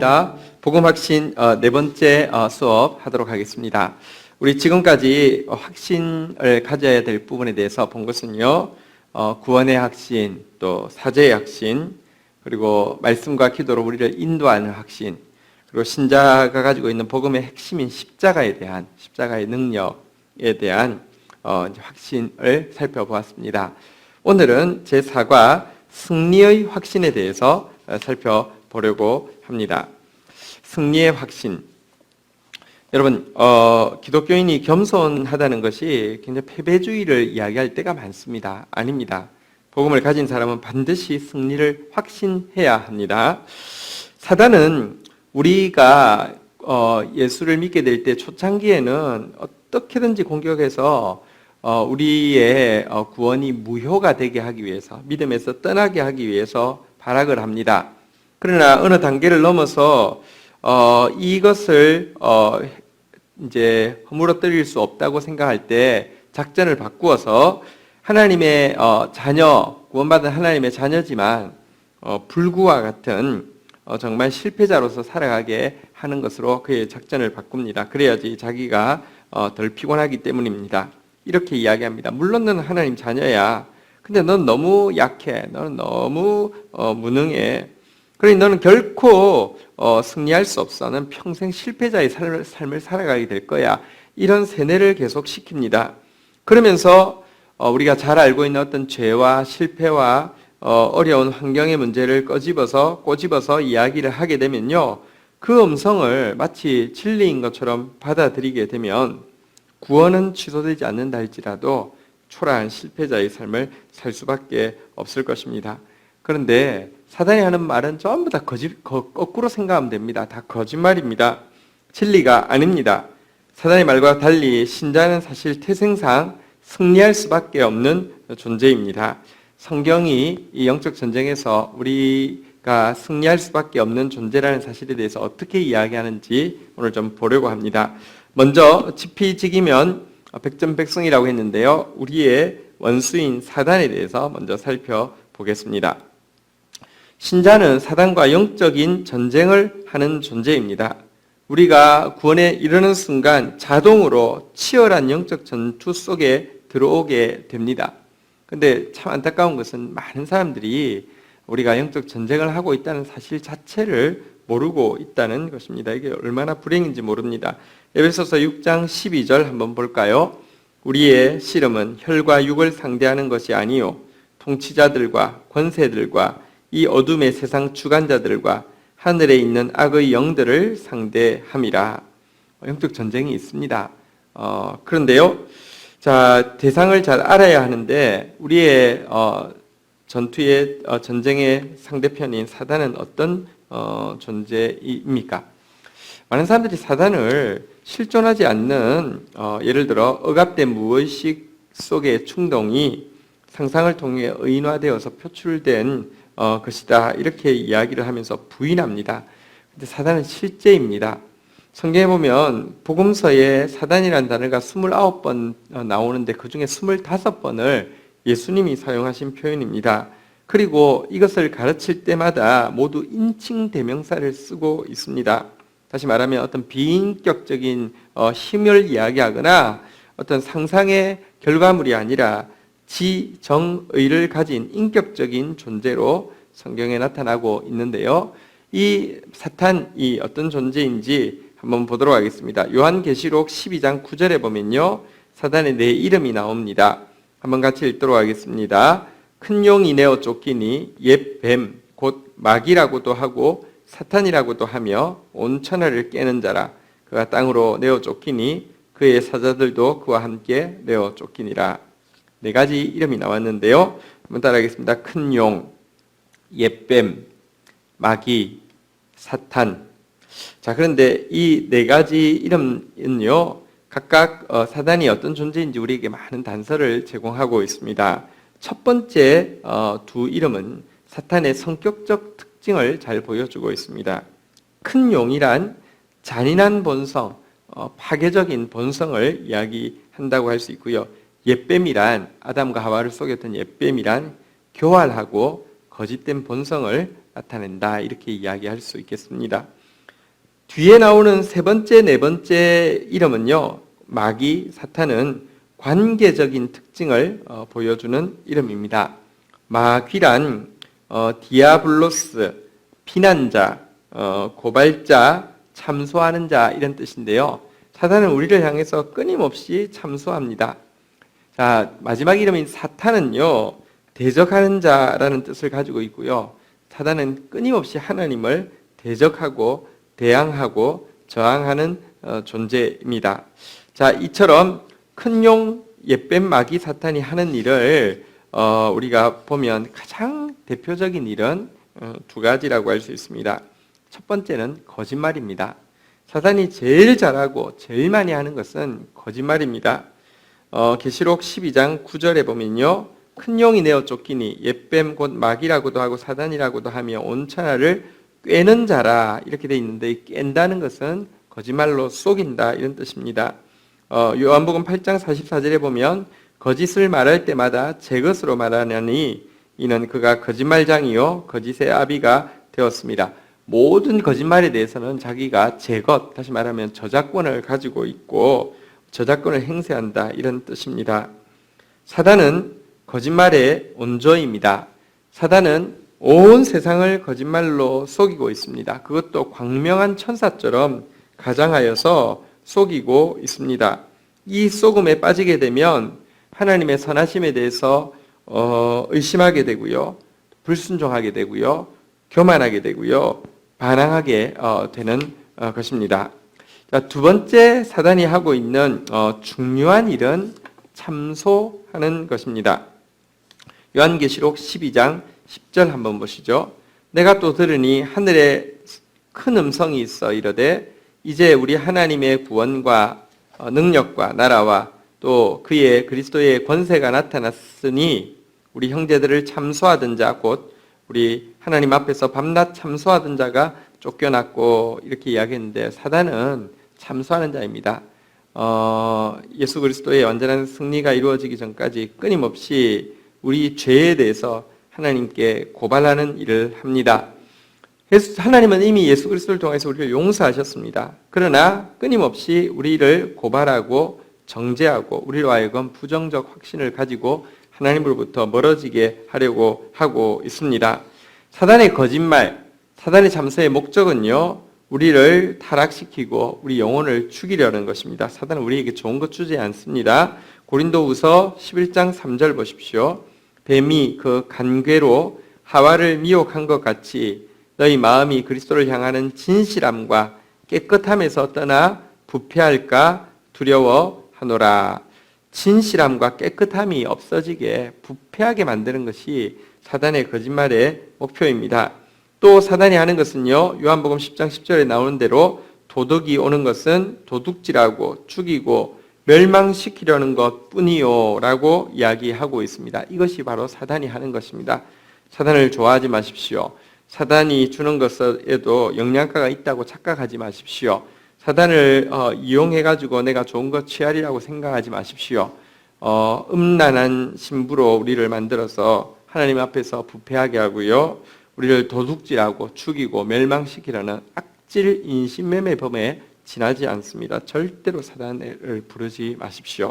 반갑습니다. 복음확신 네 번째 수업 하도록 하겠습니다. 우리 지금까지 확신을 가져야 될 부분에 대해서 본 것은요, 구원의 확신, 또 사죄의 확신, 그리고 말씀과 기도로 우리를 인도하는 확신, 그리고 신자가 가지고 있는 복음의 핵심인 십자가의 능력에 대한 확신을 살펴보았습니다. 오늘은 제4과 승리의 확신에 대해서 살펴보려고 합니다. 승리의 확신. 여러분, 기독교인이 겸손하다는 것이 굉장히 패배주의를 이야기할 때가 많습니다. 아닙니다. 복음을 가진 사람은 반드시 승리를 확신해야 합니다. 사단은 우리가 예수를 믿게 될 때 초창기에는 어떻게든지 공격해서 우리의 구원이 무효가 되게 하기 위해서, 믿음에서 떠나게 하기 위해서 발악을 합니다. 그러나 어느 단계를 넘어서 이것을 이제 허물어뜨릴 수 없다고 생각할 때 작전을 바꾸어서 하나님의 자녀, 구원받은 하나님의 자녀지만 불구와 같은 정말 실패자로서 살아가게 하는 것으로 그의 작전을 바꿉니다. 그래야지 자기가 덜 피곤하기 때문입니다. 이렇게 이야기합니다. 물론 너는 하나님 자녀야. 근데 넌 너무 약해. 너는 너무 무능해. 그러니 너는 결코 승리할 수 없어. 너는 평생 실패자의 삶을 살아가게 될 거야. 이런 세뇌를 계속 시킵니다. 그러면서 우리가 잘 알고 있는 어떤 죄와 실패와 어려운 환경의 문제를 꼬집어서 이야기를 하게 되면요, 그 음성을 마치 진리인 것처럼 받아들이게 되면 구원은 취소되지 않는다 할지라도 초라한 실패자의 삶을 살 수밖에 없을 것입니다. 그런데 사단이 하는 말은 전부 다 거꾸로 생각하면 됩니다. 다 거짓말입니다. 진리가 아닙니다. 사단의 말과 달리 신자는 사실 태생상 승리할 수밖에 없는 존재입니다. 성경이 이 영적 전쟁에서 우리가 승리할 수밖에 없는 존재라는 사실에 대해서 어떻게 이야기하는지 오늘 좀 보려고 합니다. 먼저 지피지기면 백전백승이라고 했는데요, 우리의 원수인 사단에 대해서 먼저 살펴보겠습니다. 신자는 사단과 영적인 전쟁을 하는 존재입니다. 우리가 구원에 이르는 순간 자동으로 치열한 영적 전투 속에 들어오게 됩니다. 근데 참 안타까운 것은 많은 사람들이 우리가 영적 전쟁을 하고 있다는 사실 자체를 모르고 있다는 것입니다. 이게 얼마나 불행인지 모릅니다. 에베소서 6장 12절 한번 볼까요? 우리의 씨름은 혈과 육을 상대하는 것이 아니요 통치자들과 권세들과 이 어둠의 세상 주관자들과 하늘에 있는 악의 영들을 상대함이라. 영적 전쟁이 있습니다. 그런데요, 자, 대상을 잘 알아야 하는데 우리의 전투의 전쟁의 상대편인 사단은 어떤 존재입니까? 많은 사람들이 사단을 실존하지 않는 예를 들어 억압된 무의식 속의 충동이 상상을 통해 의인화되어서 표출된 것이다, 이렇게 이야기를 하면서 부인합니다. 근데 사단은 실제입니다. 성경에 보면 복음서에 사단이라는 단어가 29번 나오는데 그중에 25번을 예수님이 사용하신 표현입니다. 그리고 이것을 가르칠 때마다 모두 인칭 대명사를 쓰고 있습니다. 다시 말하면 어떤 비인격적인 힘을 이야기하거나 어떤 상상의 결과물이 아니라 지정의를 가진 인격적인 존재로 성경에 나타나고 있는데요, 이 사탄이 어떤 존재인지 한번 보도록 하겠습니다. 요한계시록 12장 9절에 보면요, 사단의 네 이름이 나옵니다. 한번 같이 읽도록 하겠습니다. 큰 용이 내어 쫓기니 옛 뱀, 곧 마귀라고도 하고 사탄이라고도 하며 온 천하를 깨는 자라. 그가 땅으로 내어 쫓기니 그의 사자들도 그와 함께 내어 쫓기니라. 네 가지 이름이 나왔는데요, 한번 따라하겠습니다. 큰 용, 옛 뱀, 마귀, 사탄. 자, 그런데 이 네 가지 이름은요, 각각 사단이 어떤 존재인지 우리에게 많은 단서를 제공하고 있습니다. 첫 번째 두 이름은 사탄의 성격적 특징을 잘 보여주고 있습니다. 큰 용이란 잔인한 본성, 파괴적인 본성을 이야기한다고 할 수 있고요. 옛뱀이란, 아담과 하와를 속였던 옛뱀이란 교활하고 거짓된 본성을 나타낸다, 이렇게 이야기할 수 있겠습니다. 뒤에 나오는 세 번째, 네 번째 이름은요, 마귀, 사탄은 관계적인 특징을 보여주는 이름입니다. 마귀란 디아블로스, 비난자, 고발자, 참소하는 자 이런 뜻인데요. 사탄은 우리를 향해서 끊임없이 참소합니다. 자, 마지막 이름인 사탄은요, 대적하는 자라는 뜻을 가지고 있고요. 사탄은 끊임없이 하나님을 대적하고 대항하고 저항하는 존재입니다. 자, 이처럼 큰 용, 옛뱀, 마귀, 사탄이 하는 일을 우리가 보면 가장 대표적인 일은 두 가지라고 할 수 있습니다. 첫 번째는 거짓말입니다. 사탄이 제일 잘하고 제일 많이 하는 것은 거짓말입니다. 계시록 12장 9절에 보면요, 큰 용이 내어 쫓기니 옛뱀 곧 마귀라고도 하고 사단이라고도 하며 온 천하를 꿰는 자라 이렇게 돼 있는데, 깬다는 것은 거짓말로 속인다 이런 뜻입니다. 요한복음 8장 44절에 보면 거짓을 말할 때마다 제 것으로 말하느니 이는 그가 거짓말장이요 거짓의 아비가 되었습니다. 모든 거짓말에 대해서는 자기가 제 것, 다시 말하면 저작권을 가지고 있고 저작권을 행사한다 이런 뜻입니다. 사단은 거짓말의 원조입니다. 사단은 온 세상을 거짓말로 속이고 있습니다. 그것도 광명한 천사처럼 가장하여서 속이고 있습니다. 이 속음에 빠지게 되면 하나님의 선하심에 대해서 의심하게 되고요, 불순종하게 되고요, 교만하게 되고요, 반항하게 되는 것입니다. 자, 두 번째 사단이 하고 있는 중요한 일은 참소하는 것입니다. 요한계시록 12장 10절 한번 보시죠. 내가 또 들으니 하늘에 큰 음성이 있어 이르되 이제 우리 하나님의 구원과 능력과 나라와 또 그의 그리스도의 권세가 나타났으니 우리 형제들을 참소하던 자 곧 우리 하나님 앞에서 밤낮 참소하던 자가 쫓겨났고 이렇게 이야기했는데, 사단은 참소하는 자입니다. 예수 그리스도의 완전한 승리가 이루어지기 전까지 끊임없이 우리 죄에 대해서 하나님께 고발하는 일을 합니다. 하나님은 이미 예수 그리스도를 통해서 우리를 용서하셨습니다. 그러나 끊임없이 우리를 고발하고 정죄하고 우리로 하여금 부정적 확신을 가지고 하나님으로부터 멀어지게 하려고 하고 있습니다. 사단의 거짓말, 사단의 참소의 목적은요, 우리를 타락시키고 우리 영혼을 죽이려는 것입니다. 사단은 우리에게 좋은 것 주지 않습니다. 고린도후서 11장 3절 보십시오. 뱀이 그 간괴로 하와를 미혹한 것 같이 너희 마음이 그리스도를 향하는 진실함과 깨끗함에서 떠나 부패할까 두려워하노라. 진실함과 깨끗함이 없어지게 부패하게 만드는 것이 사단의 거짓말의 목표입니다. 또 사단이 하는 것은요, 요한복음 10장 10절에 나오는 대로 도둑이 오는 것은 도둑질하고 죽이고 멸망시키려는 것뿐이요 라고 이야기하고 있습니다. 이것이 바로 사단이 하는 것입니다. 사단을 좋아하지 마십시오. 사단이 주는 것에도 영양가가 있다고 착각하지 마십시오. 사단을 이용해가지고 내가 좋은 것 취하리라고 생각하지 마십시오. 음란한 신부로 우리를 만들어서 하나님 앞에서 부패하게 하고요, 우리를 도둑질하고 죽이고 멸망시키려는 악질 인신매매범에 지나지 않습니다. 절대로 사단을 부르지 마십시오.